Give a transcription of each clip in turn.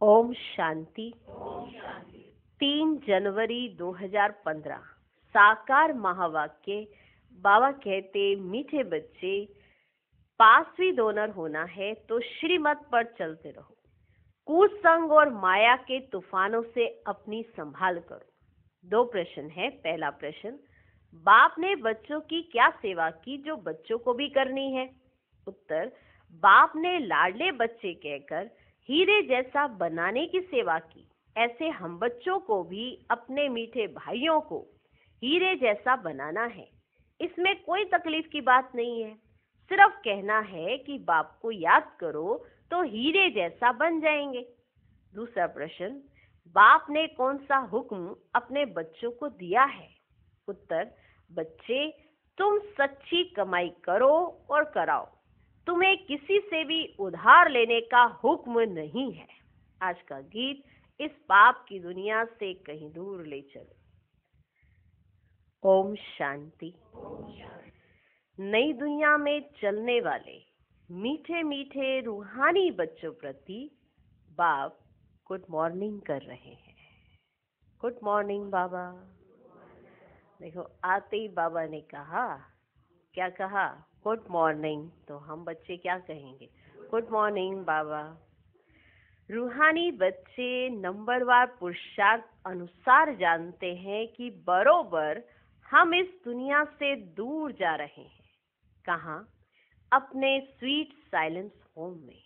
ओम शांति। 3 जनवरी 2015 साकार महावाक्य। बाबा कहते, मीठे बच्चे, पासवी डोनर होना है तो श्रीमत पर चलते रहो। कुसंग और माया के तूफानों से अपनी संभाल करो। 2 प्रश्न है। पहला प्रश्न, बाप ने बच्चों की क्या सेवा की जो बच्चों को भी करनी है? उत्तर, बाप ने लाडले बच्चे कहकर हीरे जैसा बनाने की सेवा की। ऐसे हम बच्चों को भी अपने मीठे भाइयों को हीरे जैसा बनाना है। इसमें कोई तकलीफ की बात नहीं है। सिर्फ कहना है कि बाप को याद करो तो हीरे जैसा बन जाएंगे। दूसरा प्रश्न, बाप ने कौन सा हुक्म अपने बच्चों को दिया है? उत्तर, बच्चे, तुम सच्ची कमाई करो और कराओ। तुम्हें किसी से भी उधार लेने का हुक्म नहीं है। आज का गीत इस पाप की दुनिया से कहीं दूर ले चलो। ओम शांति। नई दुनिया में चलने वाले मीठे मीठे रूहानी बच्चों प्रति बाप गुड मॉर्निंग कर रहे हैं। गुड मॉर्निंग बाबा। देखो, आते ही बाबा ने कहा, क्या कहा? Good morning. तो हम बच्चे क्या कहेंगे? गुड मॉर्निंग बाबा। रूहानी बच्चे नंबरवार पुरुषार्थ अनुसार जानते हैं कि बरोबर हम इस दुनिया से दूर जा रहे हैं। कहाँ? अपने स्वीट साइलेंस होम में।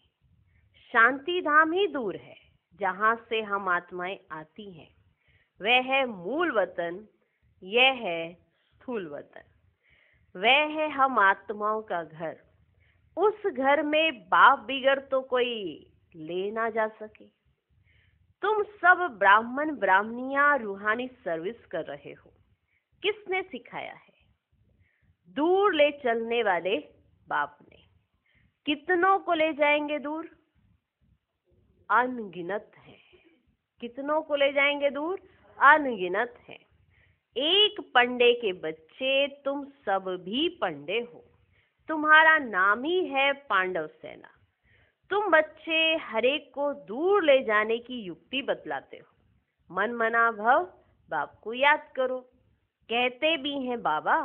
शांति धाम ही दूर है जहाँ से हम आत्माएं आती हैं। वह है मूल वतन, यह है स्थूल वतन। वह है हम आत्माओं का घर। उस घर में बाप बिगड़ तो कोई ले ना जा सके। तुम सब ब्राह्मण ब्राह्मणियां रूहानी सर्विस कर रहे हो। किसने सिखाया है? दूर ले चलने वाले बाप ने। कितनों को ले जाएंगे दूर? अनगिनत है। कितनों को ले जाएंगे दूर? अनगिनत है। एक पंडे के बच्चे तुम सब भी पंडे हो। तुम्हारा नाम ही है पांडव सेना। तुम बच्चे हरेक को दूर ले जाने की युक्ति बतलाते हो। मन मना भव, बाप को याद करो। कहते भी हैं बाबा,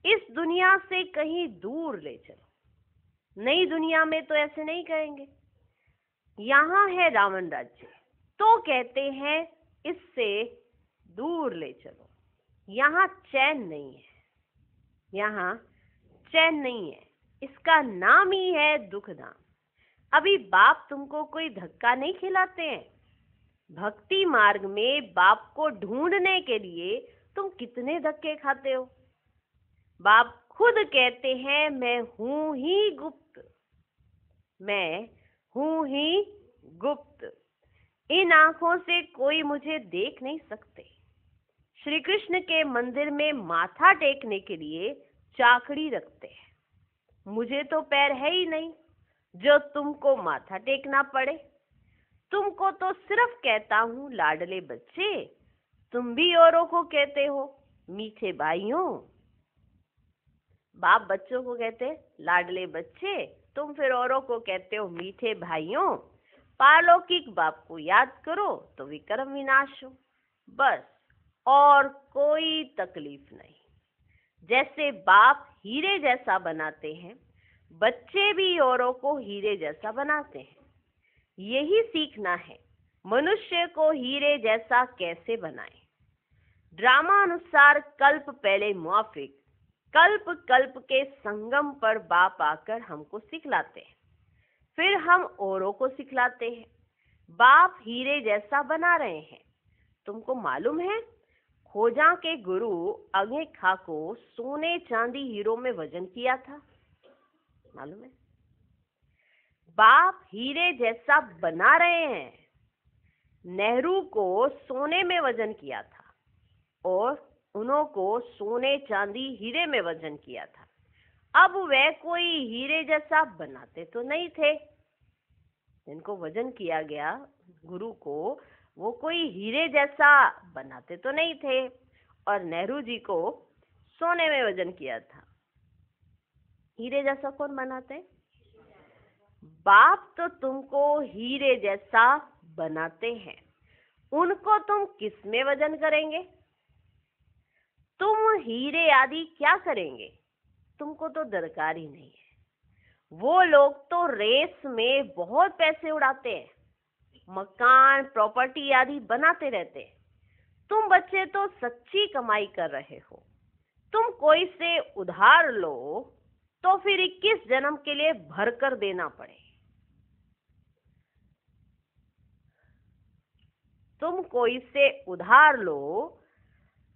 इस दुनिया से कहीं दूर ले चलो। नई दुनिया में तो ऐसे नहीं कहेंगे। यहाँ है रावण राज्य, तो कहते हैं इससे दूर ले चलो। यहाँ चैन नहीं है। यहाँ चैन नहीं है। इसका नाम ही है दुख धाम। अभी बाप तुमको कोई धक्का नहीं खिलाते हैं। भक्ति मार्ग में बाप को ढूंढने के लिए तुम कितने धक्के खाते हो। बाप खुद कहते हैं, मैं हूं ही गुप्त। मैं हूं ही गुप्त। इन आंखों से कोई मुझे देख नहीं सकते। श्री कृष्ण के मंदिर में माथा टेकने के लिए चाकड़ी रखते हैं। मुझे तो पैर है ही नहीं जो तुमको माथा टेकना पड़े। तुमको तो सिर्फ कहता हूँ लाडले बच्चे। तुम भी औरों को कहते हो मीठे भाइयों। बाप बच्चों को कहते लाडले बच्चे, तुम फिर औरों को कहते हो मीठे भाइयों। पारलौकिक बाप को याद करो तो विक्रम विनाश हो। बस, और कोई तकलीफ नहीं। जैसे बाप हीरे जैसा बनाते हैं, बच्चे भी औरों को हीरे जैसा बनाते हैं। यही सीखना है, मनुष्य को हीरे जैसा कैसे बनाएं। ड्रामा अनुसार कल्प पहले मुआफिक, कल्प कल्प के संगम पर बाप आकर हमको सिखलाते हैं। फिर हम औरों को सिखलाते हैं। बाप हीरे जैसा बना रहे हैं। तुमको मालूम है, खोजा के गुरु अगे खा को सोने चांदी हीरो में वजन किया था। मालूम है? बाप हीरे जैसा बना रहे हैं। नेहरू को सोने में वजन किया था और उन्हों को सोने चांदी हीरे में वजन किया था। अब वह कोई हीरे जैसा बनाते तो नहीं थे। जिनको वजन किया गया गुरु को, वो कोई हीरे जैसा बनाते तो नहीं थे। और नेहरू जी को सोने में वजन किया था। हीरे जैसा कौन बनाते? बाप तो तुमको हीरे जैसा बनाते हैं, उनको तुम किस में वजन करेंगे? तुम हीरे आदि क्या करेंगे? तुमको तो दरकार ही नहीं है। वो लोग तो रेस में बहुत पैसे उड़ाते हैं, मकान प्रॉपर्टी आदि बनाते रहते हैं। तुम बच्चे तो सच्ची कमाई कर रहे हो। तुम कोई से उधार लो तो फिर 21 जन्म के लिए भर कर देना पड़े। तुम कोई से उधार लो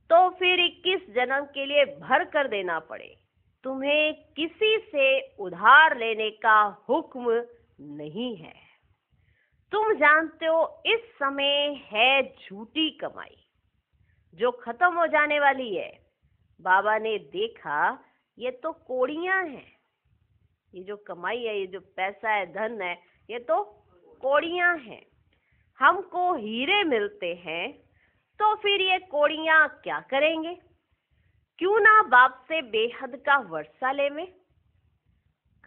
तो फिर 21 जन्म के लिए भर कर देना पड़े। तुम्हें किसी से उधार लेने का हुक्म नहीं है। तुम जानते हो इस समय है झूठी कमाई जो खत्म हो जाने वाली है। बाबा ने देखा ये तो कौड़ियां हैं, ये जो कमाई है, ये जो पैसा है, धन है, ये तो कौड़ियां हैं। हमको हीरे मिलते हैं तो फिर ये कौड़ियां क्या करेंगे? क्यों ना बाप से बेहद का वर्षा ले में?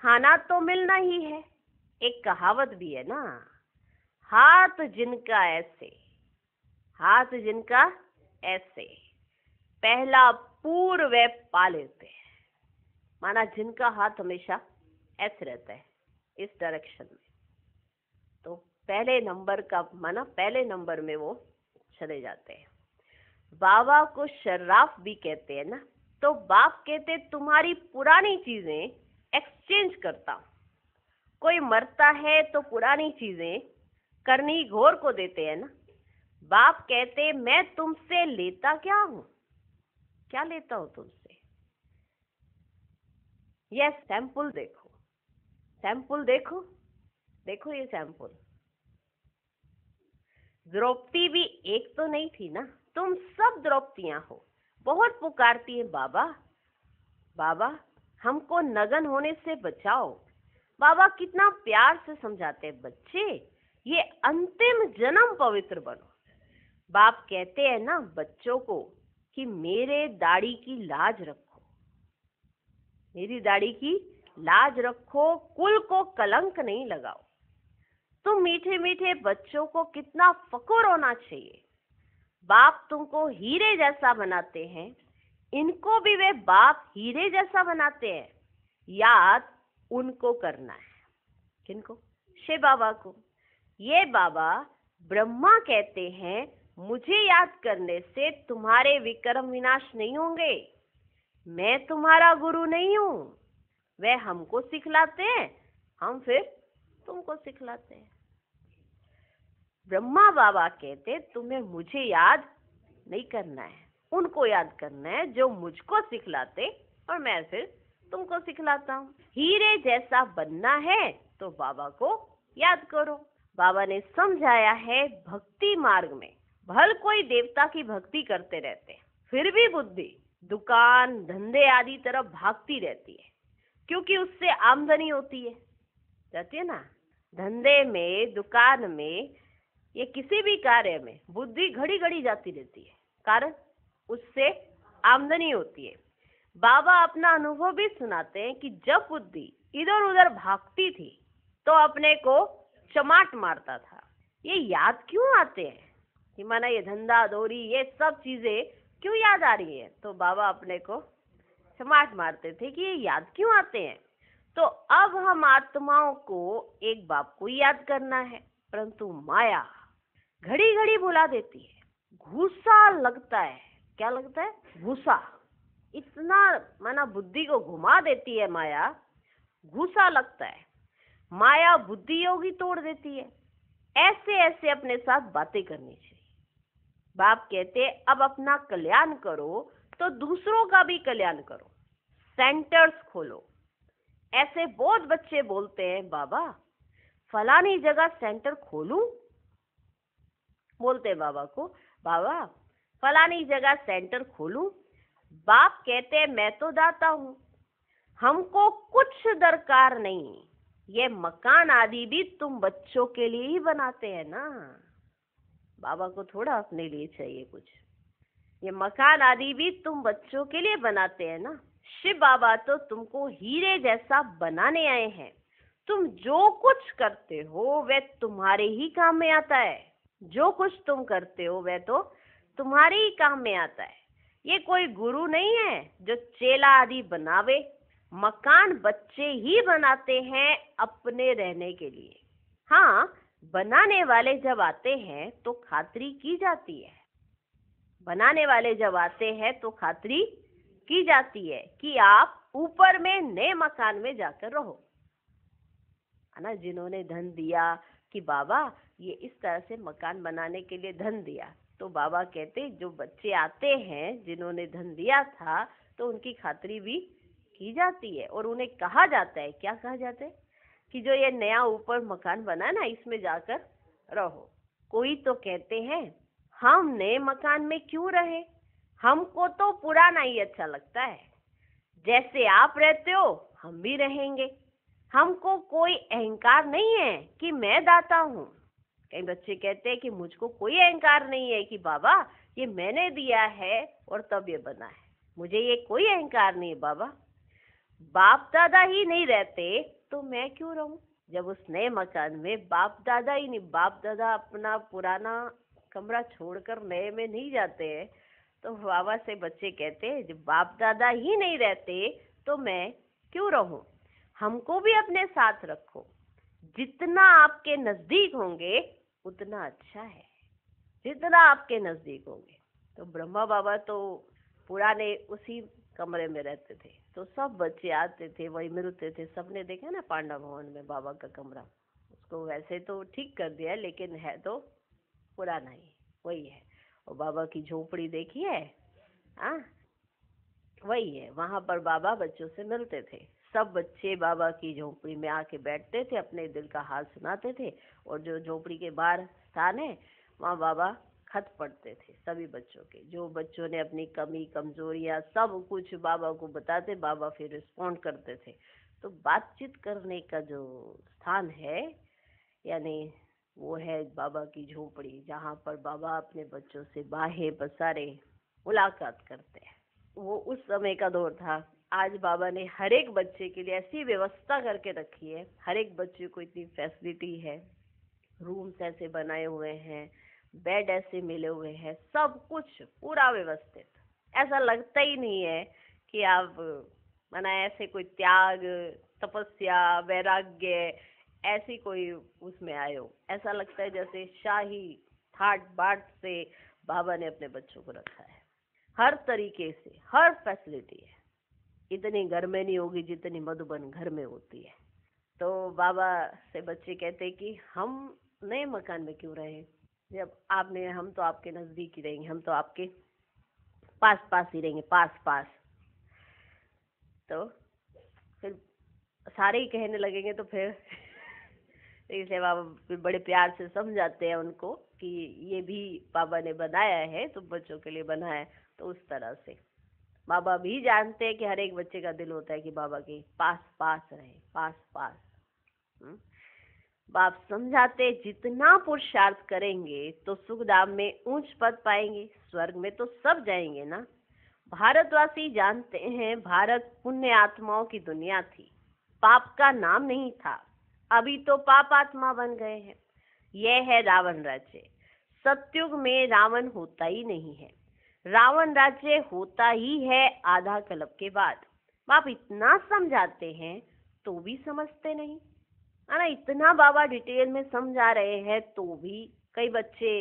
खाना तो मिलना ही है। एक कहावत भी है ना, हाथ जिनका ऐसे, हाथ जिनका ऐसे, पहला पूर्व पा लेते हैं। माना जिनका हाथ हमेशा ऐसे रहता है, इस डायरेक्शन में, तो पहले नंबर का माना पहले नंबर में वो चले जाते हैं। बाबा को शर्राफ भी कहते हैं ना, तो बाप कहते तुम्हारी पुरानी चीजें एक्सचेंज करता हूं। कोई मरता है तो पुरानी चीजें करनी घोर को देते हैं ना। बाप कहते मैं तुमसे लेता क्या हूं? क्या लेता हूं तुमसे? यह सैंपल देखो, सैंपल देखो, देखो ये सैंपल। द्रौपदी भी एक तो नहीं थी ना, तुम सब द्रौपदियां हो। बहुत पुकारती है बाबा, बाबा हमको नगन होने से बचाओ। बाबा कितना प्यार से समझाते हैं, बच्चे ये अंतिम जन्म पवित्र बनो। बाप कहते हैं ना बच्चों को कि मेरे दाढ़ी की लाज रखो, मेरी दाढ़ी की लाज रखो, कुल को कलंक नहीं लगाओ। तुम मीठे मीठे बच्चों को कितना फक्र होना चाहिए। बाप तुमको हीरे जैसा बनाते हैं, इनको भी वे बाप हीरे जैसा बनाते हैं। याद उनको करना है। किनको? शिव बाबा को। ये बाबा ब्रह्मा कहते हैं मुझे याद करने से तुम्हारे विक्रम विनाश नहीं होंगे। मैं तुम्हारा गुरु नहीं हूं। वे हमको सिखलाते हैं, हम फिर तुमको सिखलाते हैं। ब्रह्मा बाबा कहते तुम्हें मुझे याद नहीं करना है, उनको याद करना है जो मुझको सिखलाते, और मैं फिर तुमको सिखलाता हूँ। हीरे जैसा बनना है तो बाबा को याद करो। बाबा ने समझाया है भक्ति मार्ग में भल कोई देवता की भक्ति करते रहते हैं, फिर भी बुद्धि दुकान धंधे आदि तरफ भागती रहती है, क्योंकि उससे आमदनी होती है, जाती है ना। धंधे में, दुकान में, ये किसी भी कार्य में बुद्धि घड़ी घड़ी जाती रहती है, कारण उससे आमदनी होती है। बाबा अपना अनुभव भी सुनाते हैं कि जब बुद्धि इधर उधर भागती थी तो अपने को चमाट मारता था। ये याद क्यों आते हैं कि माना ये धंधा दौरी ये सब चीजें क्यों याद आ रही है? तो बाबा अपने को चमाट मारते थे कि ये याद क्यों आते हैं। तो अब हम आत्माओं को एक बाप को याद करना है, परंतु माया घड़ी घड़ी भुला देती है। गुस्सा लगता है, क्या लगता है? गुस्सा। इतना माना बुद्धि को घुमा देती है माया, गुस्सा लगता है। माया बुद्धि योगी तोड़ देती है। ऐसे ऐसे अपने साथ बातें करनी चाहिए। बाप कहते अब अपना कल्याण करो तो दूसरों का भी कल्याण करो, सेंटर्स खोलो। ऐसे बहुत बच्चे बोलते हैं बाबा फलानी जगह सेंटर खोलूं, बोलते हैं बाबा को बाबा फलानी जगह सेंटर खोलूं। बाप कहते हैं मैं तो दाता हूं, हमको कुछ दरकार नहीं। ये मकान आदि भी तुम बच्चों के लिए ही बनाते हैं ना, बाबा को थोड़ा अपने लिए चाहिए कुछ। ये मकान आदि भी तुम बच्चों के लिए बनाते हैं ना। शिव बाबा तो तुमको हीरे जैसा बनाने आए हैं। तुम जो कुछ करते हो वह तुम्हारे ही काम में आता है। जो कुछ तुम करते हो वह तो तुम्हारे ही काम में आता है। ये कोई गुरु नहीं है जो चेला आदि बनावे। मकान बच्चे ही बनाते हैं अपने रहने के लिए। हाँ, बनाने वाले जब आते हैं तो खातिरी की जाती है। बनाने वाले जब आते हैं तो खातिरी की जाती है कि आप ऊपर में नए मकान में जाकर रहो, है ना। जिन्होंने धन दिया कि बाबा ये इस तरह से मकान बनाने के लिए धन दिया, तो बाबा कहते जो बच्चे आते हैं जिन्होंने धन दिया था तो उनकी खातिरी भी की जाती है और उन्हें कहा जाता है, क्या कहा जाता है, कि जो ये नया ऊपर मकान बना ना इसमें जाकर रहो। कोई तो कहते हैं हम नए मकान में क्यों रहे, हमको तो पुराना ही अच्छा लगता है, जैसे आप रहते हो हम भी रहेंगे, हमको कोई अहंकार नहीं है कि मैं दाता हूँ। कई बच्चे कहते हैं कि मुझको कोई अहंकार नहीं है कि बाबा ये मैंने दिया है और तब ये बना है, मुझे ये कोई अहंकार नहीं है बाबा। बाप दादा ही नहीं रहते तो मैं क्यों रहूं। जब उस नए मकान में बाप दादा ही नहीं, बाप दादा अपना पुराना कमरा छोड़कर नए में नहीं जाते हैं, तो बाबा से बच्चे कहते हैं जब बाप दादा ही नहीं रहते तो मैं क्यों रहूं, हमको भी अपने साथ रखो। जितना आपके नजदीक होंगे उतना अच्छा है, जितना आपके नजदीक होंगे। तो ब्रह्मा बाबा तो पुराने उसी कमरे में रहते थे, तो सब बच्चे आते थे वही मिलते थे। सबने देखा ना पांडव भवन में बाबा का कमरा, उसको वैसे तो ठीक कर दिया लेकिन है तो पुराना ही वही है। और बाबा की झोपड़ी देखी है, हाँ वही है, वहां पर बाबा बच्चों से मिलते थे। सब बच्चे बाबा की झोपड़ी में आके बैठते थे, अपने दिल का हाल सुनाते थे, और जो झोपड़ी के बाहर स्थान है वहाँ बाबा खत पढ़ते थे सभी बच्चों के। जो बच्चों ने अपनी कमी कमजोरियां सब कुछ बाबा को बताते, बाबा फिर रिस्पॉन्ड करते थे। तो बातचीत करने का जो स्थान है यानी वो है बाबा की झोपड़ी, जहाँ पर बाबा अपने बच्चों से बाहे बसारे मुलाकात करते हैं। वो उस समय का दौर था। आज बाबा ने हर एक बच्चे के लिए ऐसी व्यवस्था करके रखी है, हर एक बच्चे को इतनी फैसिलिटी है, रूम्स ऐसे बनाए हुए हैं, बेड ऐसे मिले हुए हैं, सब कुछ पूरा व्यवस्थित। ऐसा लगता ही नहीं है कि आप माना ऐसे कोई त्याग तपस्या वैराग्य ऐसी कोई उसमें आए हो। ऐसा लगता है जैसे शाही ठाट बाट से बाबा ने अपने बच्चों को रखा है, हर तरीके से हर फैसिलिटी है। इतनी घर में नहीं होगी जितनी मधुबन घर में होती है। तो बाबा से बच्चे कहते कि हम नए मकान में क्यों रहे, जब आपने, हम तो आपके नजदीक ही रहेंगे, हम तो आपके पास पास ही रहेंगे, पास पास। तो फिर सारे ही कहने लगेंगे तो फिर इसलिए बाबा फिर बड़े प्यार से समझाते हैं उनको कि ये भी बाबा ने बनाया है तो बच्चों के लिए बनाया है। तो उस तरह से बाबा भी जानते हैं कि हर एक बच्चे का दिल होता है कि बाबा के पास पास रहे, पास पास। बाप समझाते जितना पुरुषार्थ करेंगे तो सुखधाम में ऊंच पद पाएंगे, स्वर्ग में तो सब जाएंगे ना। भारतवासी जानते हैं भारत पुण्य आत्माओं की दुनिया थी, पाप का नाम नहीं था। अभी तो पाप आत्मा बन गए हैं। यह है रावण राज्य। सतयुग में रावण होता ही नहीं है, रावण राज्य होता ही है आधा कल्प के बाद। बाप इतना समझाते हैं तो भी समझते नहीं, है ना। इतना बाबा डिटेल में समझा रहे हैं तो भी कई बच्चे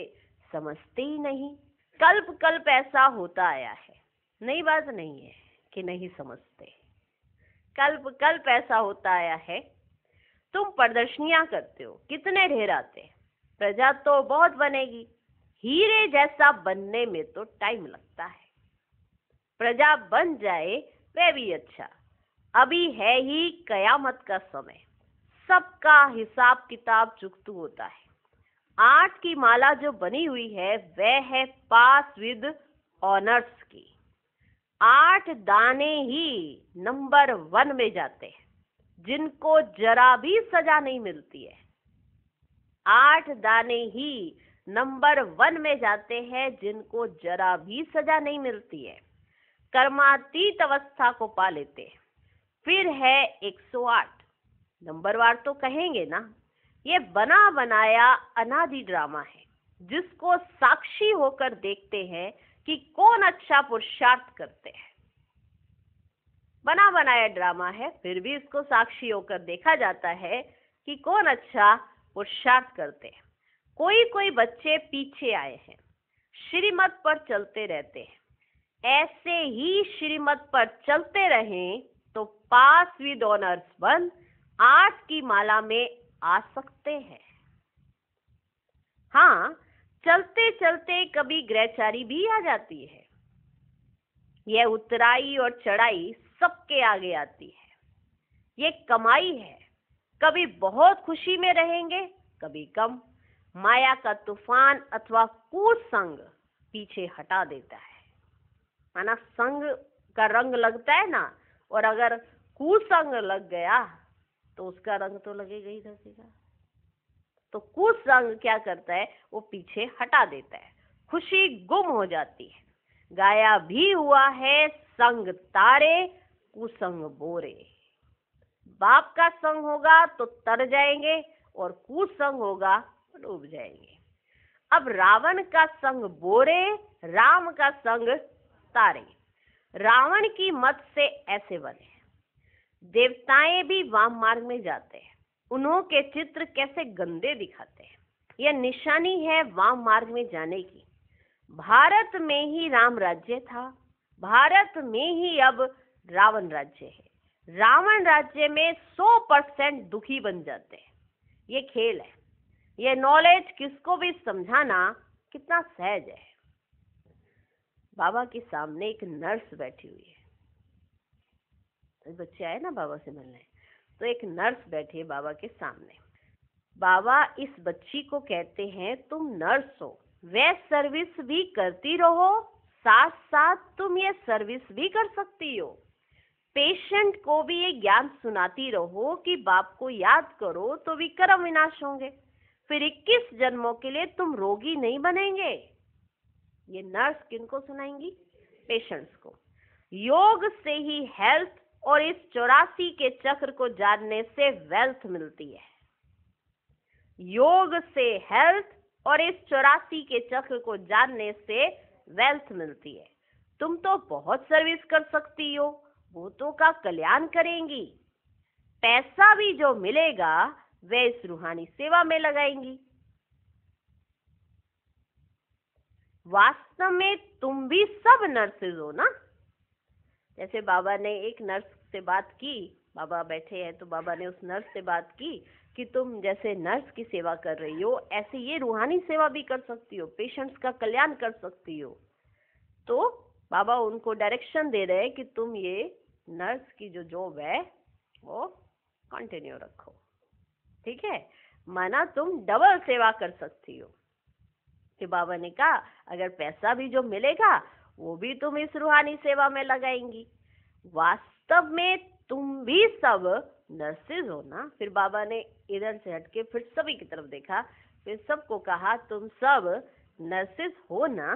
समझते ही नहीं। कल्प कल्प ऐसा होता आया है, नई बात नहीं है कि नहीं समझते। कल्प कल्प ऐसा होता आया है। तुम प्रदर्शनियां करते हो, कितने ढेर आते हैं, प्रजा तो बहुत बनेगी, हीरे जैसा बनने में तो टाइम लगता है। प्रजा बन जाए वह भी अच्छा। अभी है ही कयामत का समय, सबका हिसाब किताब चुकतू होता है। 8 की माला जो बनी हुई है वह है पास विद ऑनर्स की। 8 दाने ही नंबर 1 में जाते हैं, जिनको जरा भी सजा नहीं मिलती है। 8 दाने ही नंबर 1 में जाते हैं, जिनको जरा भी सजा नहीं मिलती है, कर्मातीत अवस्था को पा लेते हैं। फिर है 108, नंबरवार तो कहेंगे ना। ये बना बनाया अनादि ड्रामा है, जिसको साक्षी होकर देखते हैं कि कौन अच्छा पुरुषार्थ करते हैं। बना बनाया ड्रामा है, फिर भी इसको साक्षी होकर देखा जाता है कि कौन अच्छा पुरुषार्थ करते हैं। कोई कोई बच्चे पीछे आए हैं, श्रीमत पर चलते रहते हैं। ऐसे ही श्रीमत पर चलते रहें तो पास विद ऑनर्स बन 8 की माला में आ सकते हैं। हाँ, चलते चलते कभी ग्रहचारी भी आ जाती है। यह उतराई और चढ़ाई सबके आगे आती है। ये कमाई है, कभी बहुत खुशी में रहेंगे, कभी कम। माया का तूफान अथवा कुसंग पीछे हटा देता है। माना संग का रंग लगता है ना, और अगर कुसंग लग गया तो उसका रंग तो लगेगा ही लगेगा। तो कुसंग क्या करता है, वो पीछे हटा देता है, खुशी गुम हो जाती है। गाया भी हुआ है, संग तारे कुसंग बोरे। बाप का संग होगा तो तर जाएंगे और कुसंग होगा तो डूब जाएंगे। अब रावण का संग बोरे, राम का संग तारे। रावण की मत से ऐसे बने। देवताएं भी वाम मार्ग में जाते हैं, उन्हों के चित्र कैसे गंदे दिखाते हैं। यह निशानी है वाम मार्ग में जाने की। भारत में ही राम राज्य था, भारत में ही अब रावण राज्य है। रावण राज्य में 100% दुखी बन जाते हैं। ये खेल है, ये नॉलेज किसको भी समझाना कितना सहज है। बाबा के सामने एक नर्स बैठी हुई है। तो बच्चे आए ना बाबा से मिलने, तो एक नर्स बैठी है बाबा के सामने। बाबा इस बच्ची को कहते हैं, तुम नर्स हो, वह सर्विस भी करती रहो, साथ साथ तुम ये सर्विस भी कर सकती हो। पेशेंट को भी ये ज्ञान सुनाती रहो कि बाप को याद करो तो विक्रम विनाश होंगे, फिर 21 जन्मों के लिए तुम रोगी नहीं बनेंगे। ये नर्स किनको सुनाएंगी? पेशेंट्स को। योग से ही हेल्थ और इस 84 के चक्र को जानने से वेल्थ मिलती है। योग से हेल्थ और इस 84 के चक्र को जानने से वेल्थ मिलती है। तुम तो बहुत सर्विस कर सकती हो, भूतों का कल्याण करेंगी। पैसा भी जो मिलेगा वह इस रूहानी सेवा में लगाएंगी। वास्तव में तुम भी सब नर्सेज हो ना। जैसे बाबा ने एक नर्स से बात की, बाबा बैठे हैं तो बाबा ने उस नर्स से बात की कि तुम जैसे नर्स की सेवा कर रही हो, ऐसे ये रूहानी सेवा भी कर सकती हो, पेशेंट्स का कल्याण कर सकती हो। तो बाबा उनको डायरेक्शन दे रहे हैं कि तुम ये नर्स की जो जॉब है वो कंटिन्यू रखो, ठीक है। माना तुम डबल सेवा कर सकती हो। कि बाबा ने कहा अगर पैसा भी जो मिलेगा वो भी तुम इस रूहानी सेवा में लगाएंगी। वास्तव में तुम भी सब नर्सेज हो ना। फिर बाबा ने इधर से हटके फिर सभी की तरफ देखा, फिर सबको कहा तुम सब नर्सेज हो ना।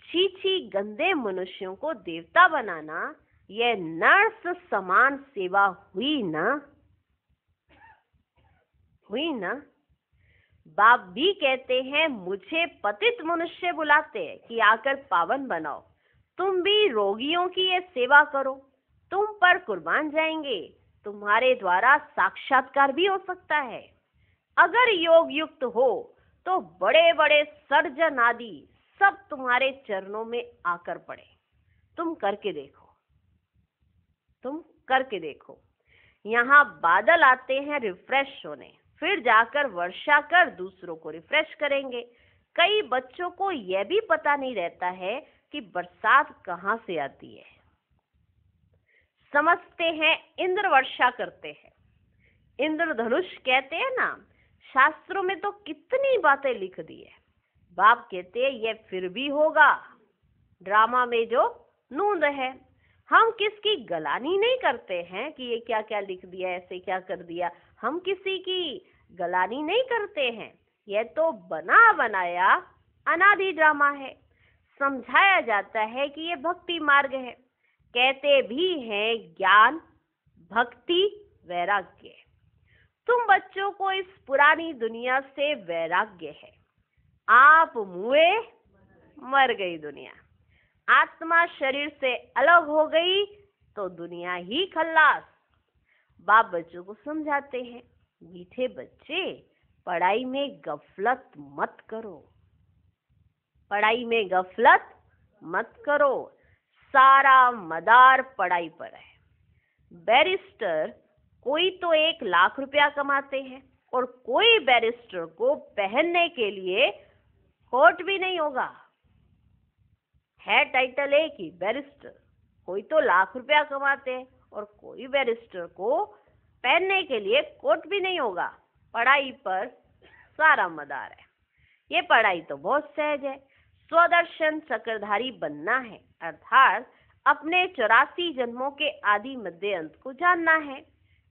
छी छी गंदे मनुष्यों को देवता बनाना, यह नर्स समान सेवा हुई ना, हुई ना। बाप भी कहते हैं मुझे पतित मनुष्य बुलाते हैं कि आकर पावन बनाओ। तुम भी रोगियों की ये सेवा करो, तुम पर कुर्बान जाएंगे, तुम्हारे द्वारा साक्षात्कार भी हो सकता है। अगर योग युक्त हो तो बड़े बड़े सर्जन आदि सब तुम्हारे चरणों में आकर पड़े। तुम करके देखो, तुम करके देखो। यहाँ बादल आते हैं रिफ्रेश होने, फिर जाकर वर्षा कर दूसरों को रिफ्रेश करेंगे। कई बच्चों को यह भी पता नहीं रहता है कि बरसात कहाँ से आती है। समझते हैं इंद्र वर्षा करते हैं, इंद्रधनुष कहते हैं ना। शास्त्रों में तो कितनी बातें लिख दी है। बाप कहते हैं ये फिर भी होगा। ड्रामा में जो नूंद है, हम किसकी गलानी नहीं करते हैं कि ये क्या क्या लिख दिया, ऐसे क्या कर दिया। हम किसी की गलानी नहीं करते हैं। यह तो बना बनाया अनादि ड्रामा है। समझाया जाता है कि ये भक्ति मार्ग है। कहते भी हैं ज्ञान, भक्ति, वैराग्य। तुम बच्चों को इस पुरानी दुनिया से वैराग्य है। आप बाप मुए, मर गई दुनिया। आत्मा शरीर से अलग हो गई तो दुनिया ही खल्लास। बाप बच्चों को समझाते हैं, मीठे बच्चे, पढ़ाई में गफलत मत करो, पढ़ाई में गफलत मत करो। सारा मदार पढ़ाई पर है। बैरिस्टर कोई तो 1 लाख रुपया कमाते हैं और कोई बैरिस्टर को पहनने के लिए कोट भी नहीं होगा। है टाइटल एक ही, बैरिस्टर। कोई तो लाख रुपया कमाते हैं और कोई बैरिस्टर को पहनने के लिए कोट भी नहीं होगा। पढ़ाई पर सारा मदार है। ये पढ़ाई तो बहुत सहज है। स्वदर्शन चक्रधारी बनना है, अर्थात अपने 84 जन्मों के आदि मध्य अंत को जानना है।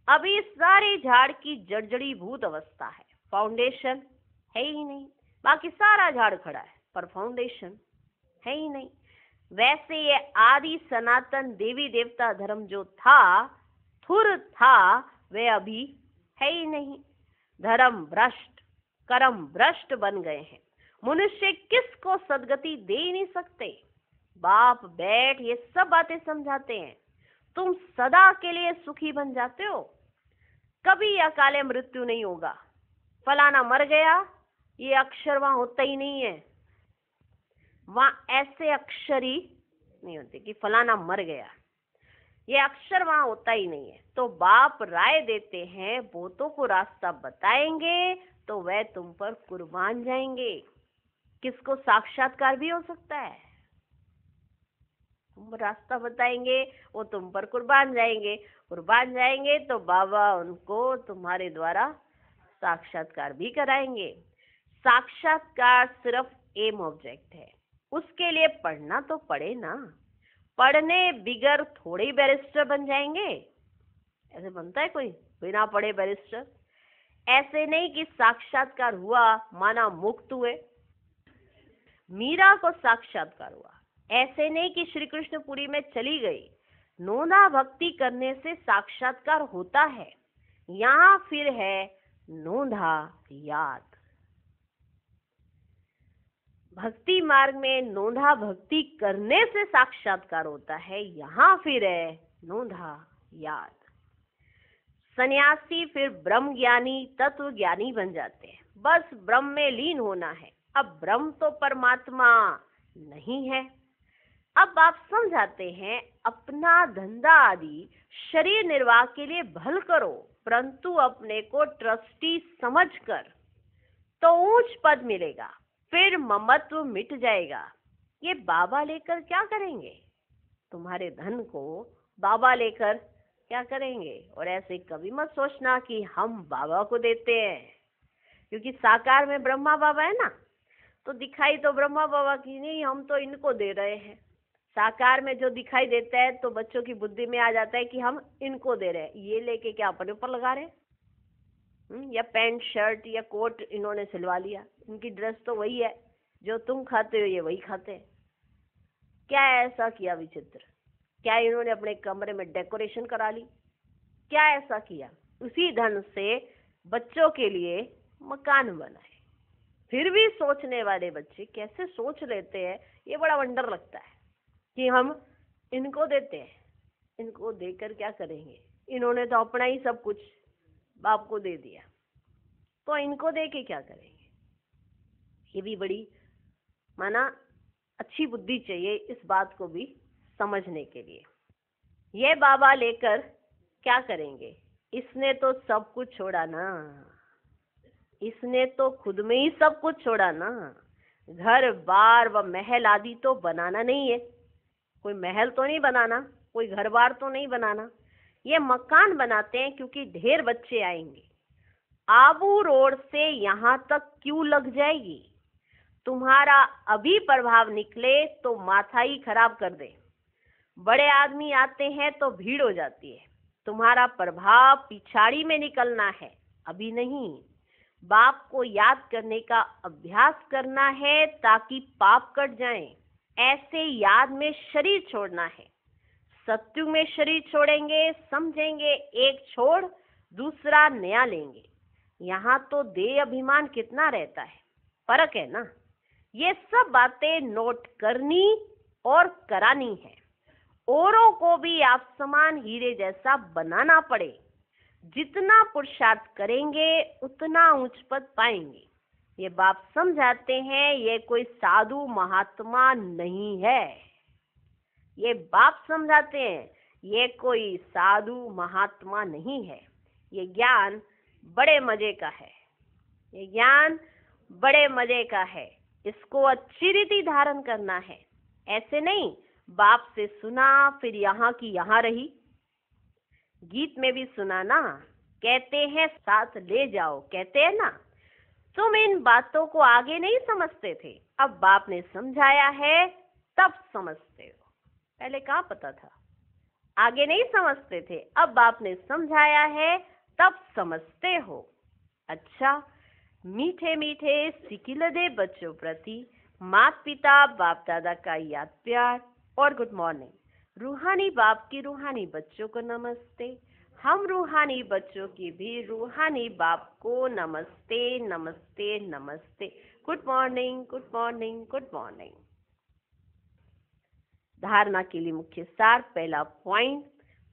अभी सारे झाड़ की जड़जड़ी भूत अवस्था है, फाउंडेशन है ही नहीं। बाकी सारा झाड़ खड़ा है पर फाउंडेशन है ही नहीं। वैसे ये आदि सनातन देवी देवता धर्म जो था, थुर था, वे अभी है ही नहीं। धर्म भ्रष्ट, कर्म भ्रष्ट बन गए हैं। मनुष्य किसको सदगति दे ही नहीं सकते। बाप बैठ ये सब बातें समझाते हैं, तुम सदा के लिए सुखी बन जाते हो। कभी अकाले मृत्यु नहीं होगा। फलाना मर गया, ये अक्षर वहां होता ही नहीं है। वहां ऐसे अक्षर ही नहीं होते कि फलाना मर गया, ये अक्षर वहां होता ही नहीं है। तो बाप राय देते हैं, भूतों को रास्ता बताएंगे तो वह तुम पर कुर्बान जाएंगे। किसको साक्षात्कार भी हो सकता है। तुम रास्ता बताएंगे, वो तुम पर कुर्बान जाएंगे। कुर्बान जाएंगे तो बाबा उनको तुम्हारे द्वारा साक्षात्कार भी कराएंगे। साक्षात्कार सिर्फ एम ऑब्जेक्ट है, उसके लिए पढ़ना तो पड़े ना। पढ़ने बिगर थोड़े ही बैरिस्टर बन जाएंगे। ऐसे बनता है कोई बिना पढ़े बैरिस्टर? ऐसे नहीं कि साक्षात्कार हुआ माना मुक्त हुए। मीरा को साक्षात्कार हुआ, ऐसे नहीं कि श्री कृष्णपुरी में चली गई। नोना भक्ति करने से साक्षात्कार होता है। यहाँ फिर है नोंधा याद। भक्ति मार्ग में नोंधा भक्ति करने से साक्षात्कार होता है। यहाँ फिर है नोंधा याद। सन्यासी फिर ब्रह्म ज्ञानी, तत्व ज्ञानी बन जाते हैं। बस ब्रह्म में लीन होना है। अब ब्रह्म तो परमात्मा नहीं है। अब आप समझाते हैं, अपना धंधा आदि शरीर निर्वाह के लिए भल करो, परंतु अपने को ट्रस्टी समझकर, तो ऊंच पद मिलेगा, फिर ममत्व मिट जाएगा। ये बाबा लेकर क्या करेंगे? तुम्हारे धन को बाबा लेकर क्या करेंगे? और ऐसे कभी मत सोचना कि हम बाबा को देते हैं, क्योंकि साकार में ब्रह्मा बाबा है ना, तो दिखाई तो ब्रह्मा बाबा की नहीं, हम तो इनको दे रहे हैं। साकार में जो दिखाई देता है तो बच्चों की बुद्धि में आ जाता है कि हम इनको दे रहे हैं। ये लेके क्या अपने ऊपर लगा रहे हैं? या पैंट शर्ट या कोट इन्होंने सिलवा लिया, इनकी ड्रेस तो वही है, जो तुम खाते हो ये वही खाते हैं। क्या ऐसा किया विचित्र? क्या इन्होंने अपने कमरे में डेकोरेशन करा ली? क्या ऐसा किया? उसी धन से बच्चों के लिए मकान बनाए। फिर भी सोचने वाले बच्चे कैसे सोच लेते हैं, ये बड़ा वंडर लगता है कि हम इनको देते हैं। इनको देकर क्या करेंगे? इन्होंने तो अपना ही सब कुछ बाप को दे दिया, तो इनको दे के क्या करेंगे? ये भी बड़ी माना अच्छी बुद्धि चाहिए इस बात को भी समझने के लिए। ये बाबा लेकर क्या करेंगे? इसने तो सब कुछ छोड़ा ना, इसने तो खुद में ही सब कुछ छोड़ा ना। घर बार व महल आदि तो बनाना नहीं है, कोई महल तो नहीं बनाना, कोई घर बार तो नहीं बनाना। ये मकान बनाते हैं क्योंकि ढेर बच्चे आएंगे। आबू रोड से यहाँ तक क्यों लग जाएगी? तुम्हारा अभी प्रभाव निकले तो माथा ही खराब कर दे। बड़े आदमी आते हैं तो भीड़ हो जाती है। तुम्हारा प्रभाव पिछाड़ी में निकलना है, अभी नहीं। बाप को याद करने का अभ्यास करना है ताकि पाप कट जाएं। ऐसे याद में शरीर छोड़ना है। सत्युग में शरीर छोड़ेंगे, समझेंगे एक छोड़ दूसरा नया लेंगे। यहाँ तो देह अभिमान कितना रहता है, फर्क है ना। ये सब बातें नोट करनी और करानी है। औरों को भी आप समान हीरे जैसा बनाना पड़े। जितना पुरुषार्थ करेंगे उतना उच्च पद पाएंगे। ये बाप समझाते हैं, ये कोई साधु महात्मा नहीं है। ये बाप समझाते हैं, ये कोई साधु महात्मा नहीं है। ये ज्ञान बड़े मजे का है। ये ज्ञान बड़े मजे का है। इसको अच्छी रीति धारण करना है। ऐसे नहीं बाप से सुना फिर यहाँ की यहाँ रही। गीत में भी सुना ना, कहते हैं साथ ले जाओ, कहते हैं ना। तुम इन बातों को आगे नहीं समझते थे, अब बाप ने समझाया है तब समझते हो। पहले कहाँ पता था? आगे नहीं समझते थे, अब बाप ने समझाया है तब समझते हो। अच्छा, मीठे मीठे सिकिलदे बच्चों प्रति माता पिता बाप दादा का याद प्यार और गुड मॉर्निंग। रूहानी बाप की रूहानी बच्चों को नमस्ते। हम रूहानी बच्चों की भी रूहानी बाप को नमस्ते नमस्ते नमस्ते। Good morning good morning good morning. धारणा के लिए मुख्य सार। पहला पॉइंट,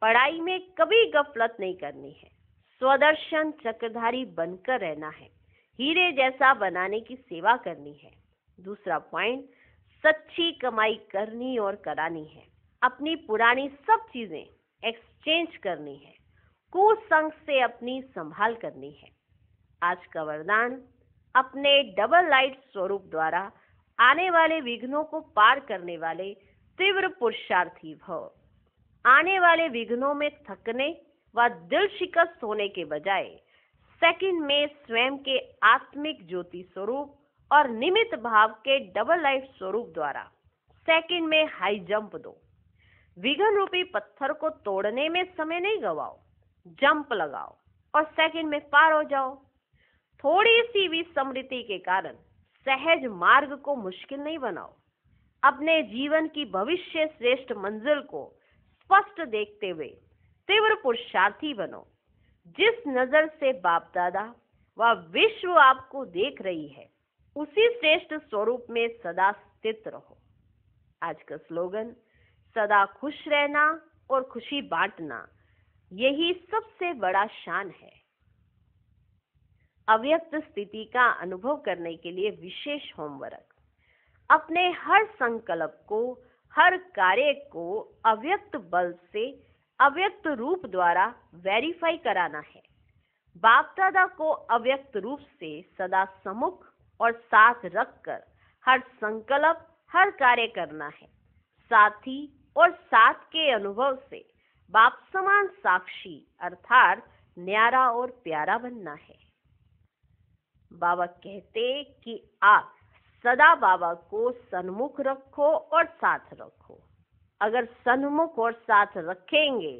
पढ़ाई में कभी गफलत नहीं करनी है। स्वदर्शन चक्रधारी बनकर रहना है। हीरे जैसा बनाने की सेवा करनी है। दूसरा पॉइंट, सच्ची कमाई करनी और करानी है। अपनी पुरानी सब चीजें एक्सचेंज करनी है। कुसंग से अपनी संभाल करनी है। आज का वरदान, अपने डबल लाइट स्वरूप द्वारा आने वाले विघ्नों को पार करने वाले तीव्र पुरुषार्थी भव। आने वाले विघ्नों में थकने व दिल शिकस्त होने के बजाय सेकंड में स्वयं के आत्मिक ज्योति स्वरूप और निमित्त भाव के डबल लाइफ स्वरूप द्वारा सेकंड में हाई जंप दो। विघ्न रूपी पत्थर को तोड़ने में समय नहीं गवाओ, जंप लगाओ और सेकंड में पार हो जाओ। थोड़ी सी विस्मृति के कारण सहज मार्ग को मुश्किल नहीं बनाओ। अपने जीवन की भविष्य श्रेष्ठ मंजिल को स्पष्ट देखते हुए तीव्र पुरुषार्थी बनो। जिस नजर से बाप दादा व विश्व आपको देख रही है, उसी श्रेष्ठ स्वरूप में सदा स्थित रहो। आज का स्लोगन, सदा खुश रहना और खुशी बांटना, यही सबसे बड़ा शान है। अव्यक्त स्थिति का अनुभव करने के लिए विशेष होमवर्क। अपने हर संकल्प को, हर कार्य को अव्यक्त बल से अव्यक्त रूप द्वारा वेरीफाई कराना है। बाप दादा को अव्यक्त रूप से सदा सम्मुख और साथ रखकर हर संकल्प, हर कार्य करना है। साथी और साथ के अनुभव से बाप समान साक्षी अर्थात न्यारा और प्यारा बनना है। बाबा कहते कि आप सदा बाबा को सन्मुख रखो और साथ रखो। अगर सन्मुख और साथ रखेंगे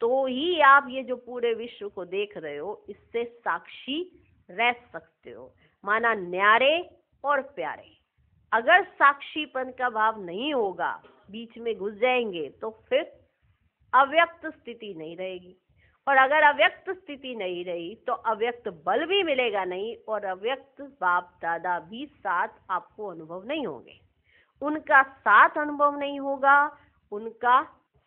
तो ही आप ये जो पूरे विश्व को देख रहे हो, इससे साक्षी रह सकते हो, माना न्यारे और प्यारे। अगर साक्षीपन का भाव नहीं होगा, बीच में घुस जाएंगे तो फिर अव्यक्त स्थिति नहीं रहेगी। और अगर अव्यक्त स्थिति नहीं रही तो अव्यक्त बल भी मिलेगा नहीं और अव्यक्त बाप दादा भी साथ आपको अनुभव नहीं होंगे। उनका साथ अनुभव नहीं होगा, उनका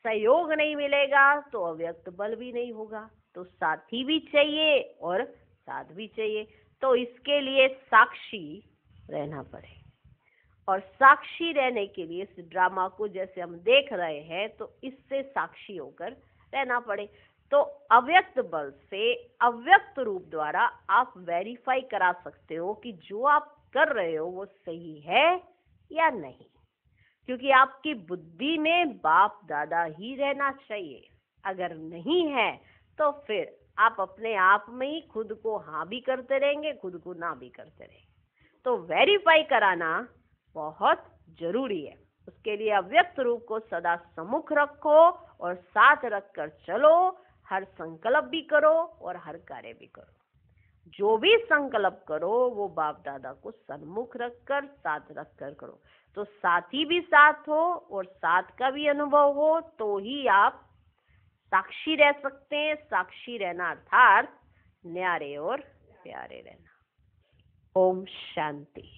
सहयोग नहीं मिलेगा तो अव्यक्त बल भी नहीं होगा। तो साथी भी चाहिए और साथ भी चाहिए। तो इसके लिए साक्षी रहना पड़े। और साक्षी रहने के लिए इस ड्रामा को जैसे हम देख रहे हैं, तो इससे साक्षी होकर रहना पड़े। तो अव्यक्त बल से अव्यक्त रूप द्वारा आप वेरीफाई करा सकते हो कि जो आप कर रहे हो वो सही है या नहीं। क्योंकि आपकी बुद्धि में बाप दादा ही रहना चाहिए। अगर नहीं है तो फिर आप अपने आप में ही खुद को हाँ भी करते रहेंगे, खुद को ना भी करते रहेंगे। तो वेरीफाई कराना बहुत जरूरी है। उसके लिए अव्यक्त रूप को सदा सम्मुख रखो और साथ रखकर चलो। हर संकल्प भी करो और हर कार्य भी करो। जो भी संकल्प करो वो बाप दादा को सन्मुख रखकर, साथ रखकर करो। तो साथी भी साथ हो और साथ का भी अनुभव हो तो ही आप साक्षी रह सकते हैं। साक्षी रहना अर्थात न्यारे और प्यारे रहना। ओम शांति।